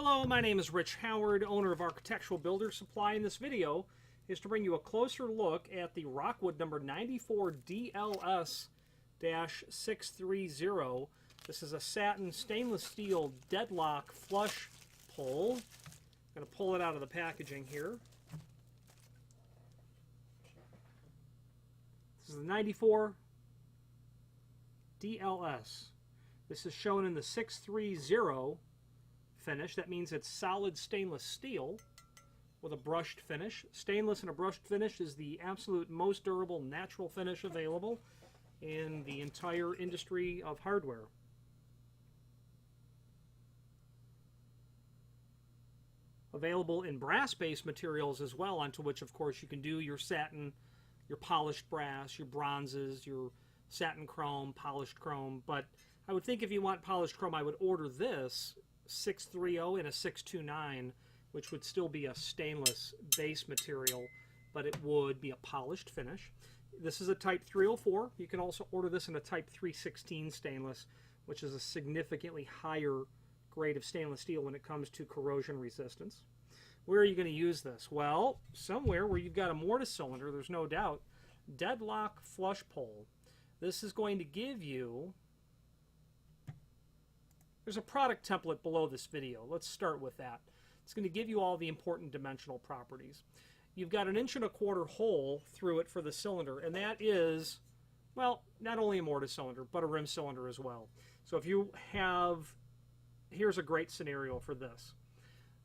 Hello, my name is Rich Howard, owner of Architectural Builder Supply. In this video is to bring you a closer look at the Rockwood number 94 DLS-630. This is a satin stainless steel deadlock flush pull. I'm going to pull it out of the packaging here. This is the 94 DLS. This is shown in the 630 finish. That means it's solid stainless steel with a brushed finish. Stainless and a brushed finish is the absolute most durable natural finish available in the entire industry of hardware. Available in brass-based materials as well, onto which of course you can do your satin, your polished brass, your bronzes, your satin chrome, polished chrome. But I would think if you want polished chrome, I would order this 630 and a 629, which would still be a stainless base material, but it would be a polished finish. This is a Type 304. You can also order this in a Type 316 stainless, which is a significantly higher grade of stainless steel when it comes to corrosion resistance. Where are you going to use this? Well, somewhere where you've got a mortise cylinder, there's no doubt. Deadlock flush pull. This is going to give you... There's a product template below this video. Let's start with that. It's going to give you all the important dimensional properties. You've got an 1¼ inch hole through it for the cylinder, and that is, well, not only a mortise cylinder, but a rim cylinder as well. So if you have, here's a great scenario for this.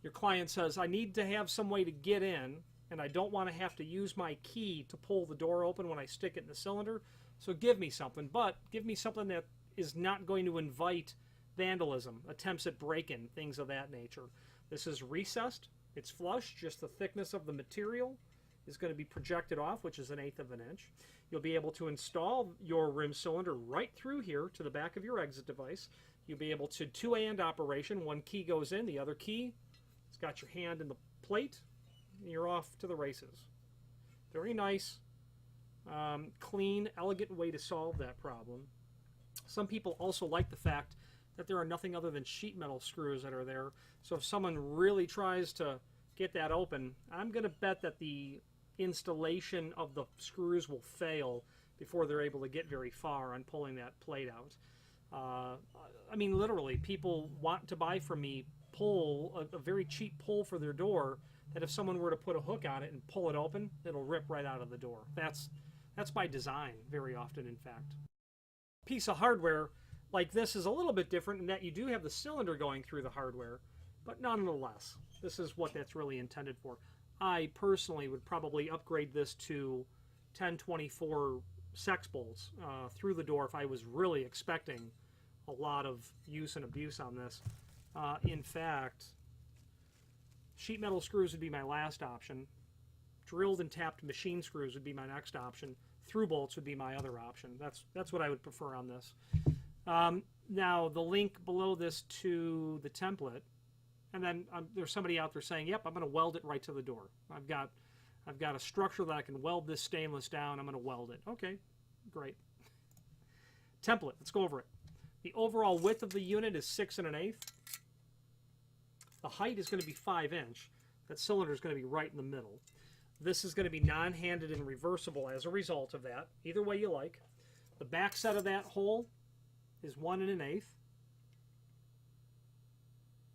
Your client says, I need to have some way to get in, and I don't want to have to use my key to pull the door open when I stick it in the cylinder, so give me something, but give me something that is not going to invite vandalism, attempts at break-in, things of that nature. This is recessed, it's flush, just the thickness of the material is going to be projected off, which is 1/8 of an inch. You'll be able to install your rim cylinder right through here to the back of your exit device. You'll be able to two-hand operation. One key goes in, the other key, it's got your hand in the plate, and you're off to the races. Very nice, clean, elegant way to solve that problem. Some people also like the fact that there are nothing other than sheet metal screws that are there. So if someone really tries to get that open, I'm going to bet that the installation of the screws will fail before they're able to get very far on pulling that plate out. I mean, literally, people want to buy from me a very cheap pull for their door that if someone were to put a hook on it and pull it open, it'll rip right out of the door. That's by design, very often, in fact. A piece of hardware like this is a little bit different in that you do have the cylinder going through the hardware, but nonetheless, this is what that's really intended for. I personally would probably upgrade this to 1024 sex bolts through the door if I was really expecting a lot of use and abuse on this. In fact, sheet metal screws would be my last option. Drilled and tapped machine screws would be my next option. Through bolts would be my other option. That's what I would prefer on this. Now the link below this to the template, and then there's somebody out there saying, yep, I'm going to weld it right to the door. I've got a structure that I can weld this stainless down. I'm going to weld it. Okay, great. Template, let's go over it. The overall width of the unit is 6 1/8. The height is going to be 5 inch. That cylinder is going to be right in the middle. This is going to be non-handed and reversible as a result of that, either way you like. The back set of that hole is 1 1/8.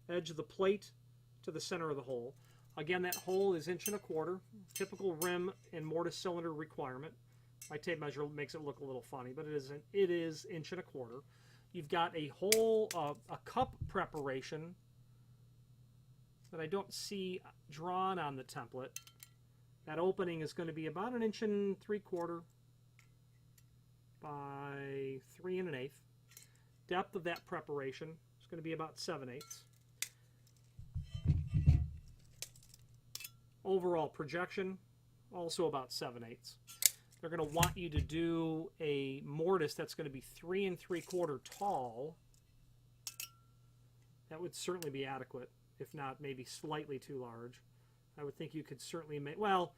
Edge of the plate to the center of the hole. Again, that hole is 1¼ inch, typical rim and mortise cylinder requirement. My tape measure makes it look a little funny, but it is 1¼ inch. You've got a hole, a cup preparation that I don't see drawn on the template. That opening is going to be about 1¾ inch by 3 1/8. Depth of that preparation is going to be about 7/8. Overall projection, also about 7/8. They're going to want you to do a mortise that's going to be 3 3/4 tall. That would certainly be adequate, if not maybe slightly too large. I would think you could certainly make, well,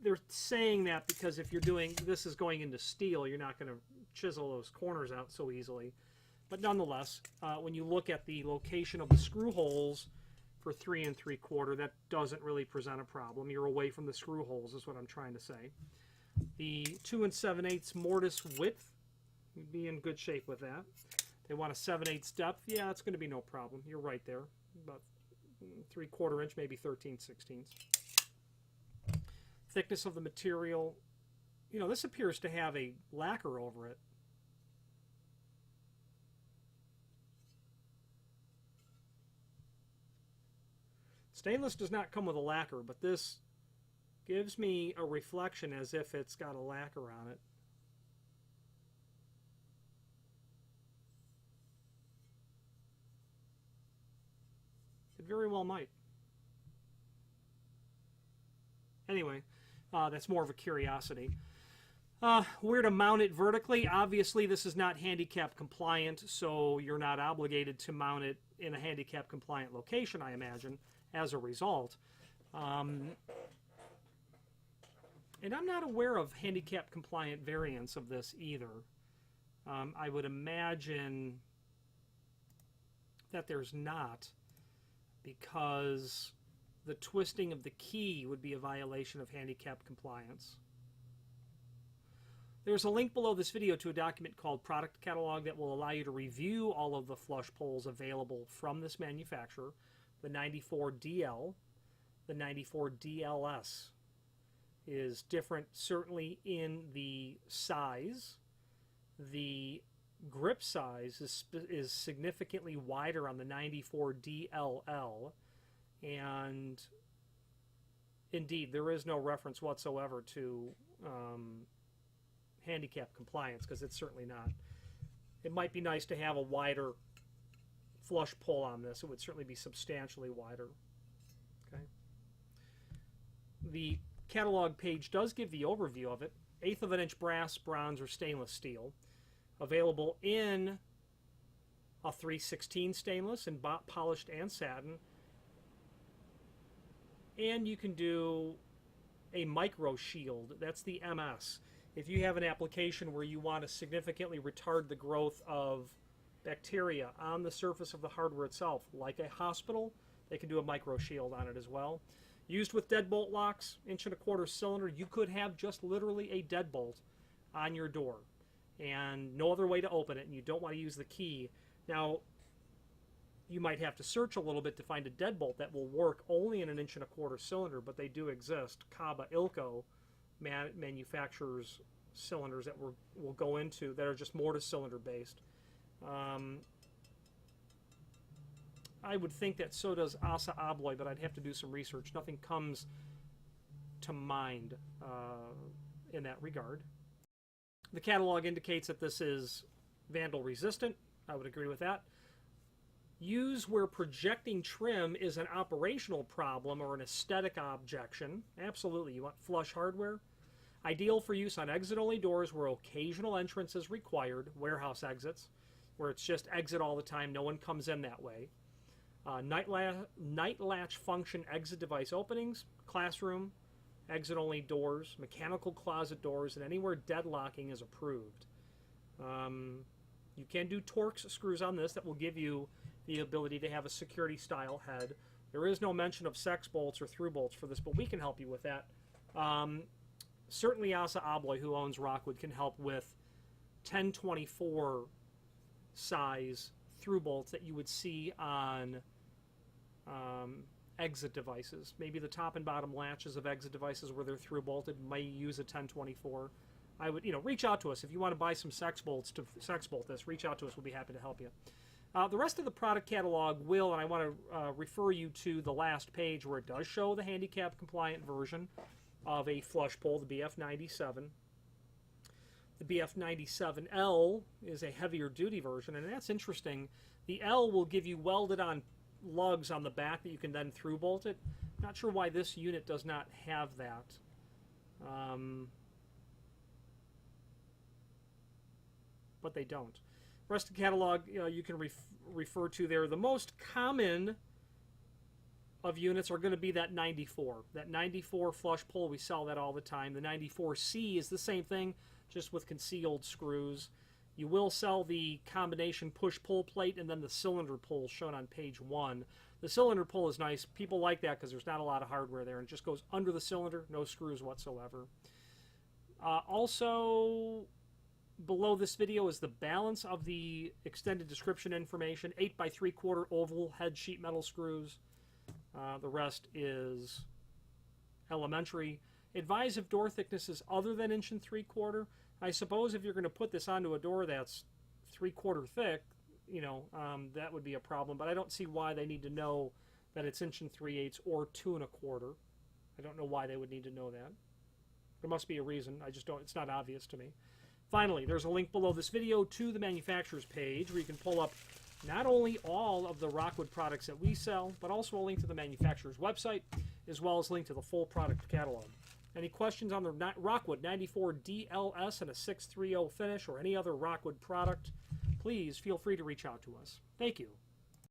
they're saying that because if you're doing, this is going into steel, you're not going to chisel those corners out so easily. But nonetheless, when you look at the location of the screw holes for 3 3/4, that doesn't really present a problem. You're away from the screw holes is what I'm trying to say. The 2 7/8 mortise width, you'd be in good shape with that. They want a 7/8 depth. Yeah, it's going to be no problem. You're right there. About 3/4 inch, maybe 13/16. Thickness of the material. You know, this appears to have a lacquer over it. Stainless does not come with a lacquer, but this gives me a reflection as if it's got a lacquer on it. It very well might. Anyway, that's more of a curiosity. Where to mount it vertically? Obviously, this is not handicap compliant, so you're not obligated to mount it in a handicap compliant location, I imagine, as a result. And I'm not aware of handicap compliant variants of this either. I would imagine that there's not, because the twisting of the key would be a violation of handicap compliance. There's a link below this video to a document called Product Catalog that will allow you to review all of the flush poles available from this manufacturer. The 94DL, the 94DLS is different certainly in the size. The grip size is significantly wider on the 94DLL, and indeed there is no reference whatsoever to handicap compliance, because it's certainly not. It might be nice to have a wider flush pole on this. It would certainly be substantially wider. Okay. The catalog page does give the overview of it. 1/8 of an inch brass, bronze, or stainless steel. Available in a 316 stainless and polished and satin. And you can do a micro shield. That's the MS. If you have an application where you want to significantly retard the growth of bacteria on the surface of the hardware itself, like a hospital, they can do a micro shield on it as well. Used with deadbolt locks, 1 1/4 cylinder, you could have just literally a deadbolt on your door and no other way to open it, and you don't want to use the key. Now, you might have to search a little bit to find a deadbolt that will work only in an 1 1/4 cylinder, but they do exist. Kaba Ilko manufactures cylinders that we'll go into that are just mortise cylinder based. I would think that so does Assa Abloy, but I'd have to do some research. Nothing comes to mind in that regard. The catalog indicates that this is vandal resistant. I would agree with that. Use where projecting trim is an operational problem or an aesthetic objection. Absolutely. You want flush hardware. Ideal for use on exit-only doors where occasional entrance is required, warehouse exits, where it's just exit all the time, no one comes in that way. Night latch function exit device openings, classroom, exit-only doors, mechanical closet doors, and anywhere deadlocking is approved. You can do Torx screws on this that will give you the ability to have a security-style head. There is no mention of sex bolts or through bolts for this, but we can help you with that. Certainly Assa Abloy, who owns Rockwood, can help with 1024 size through bolts that you would see on exit devices. Maybe the top and bottom latches of exit devices where they're through bolted may use a 1024. I would, reach out to us if you want to buy some sex bolts to sex bolt this. Reach out to us; we'll be happy to help you. The rest of the product catalog will, and I want to refer you to the last page where it does show the handicap compliant version of a flush pole, the BF97. The BF97L is a heavier duty version, and that's interesting. The L will give you welded on lugs on the back that you can then through bolt it. Not sure why this unit does not have that. But they don't. Rest of the catalog you can refer to there. The most common of units are going to be that 94. That 94 flush pole, we sell that all the time. The 94C is the same thing, just with concealed screws. You will sell the combination push-pull plate and then the cylinder pull shown on page 1. The cylinder pull is nice. People like that because there's not a lot of hardware there, and it just goes under the cylinder, no screws whatsoever. Also, below this video is the balance of the extended description information. 8 by 3/4 oval head sheet metal screws. The rest is elementary. Advise if door thickness is other than 1 3/4. I suppose if you're going to put this onto a door that's 3/4 thick, you know, that would be a problem. But I don't see why they need to know that it's 1 3/8 or 2 1/4. I don't know why they would need to know that. There must be a reason. I just don't. It's not obvious to me. Finally, there's a link below this video to the manufacturer's page where you can pull up not only all of the Rockwood products that we sell, but also a link to the manufacturer's website, as well as a link to the full product catalog. Any questions on the Rockwood 94 DLS and a 630 finish or any other Rockwood product, please feel free to reach out to us. Thank you.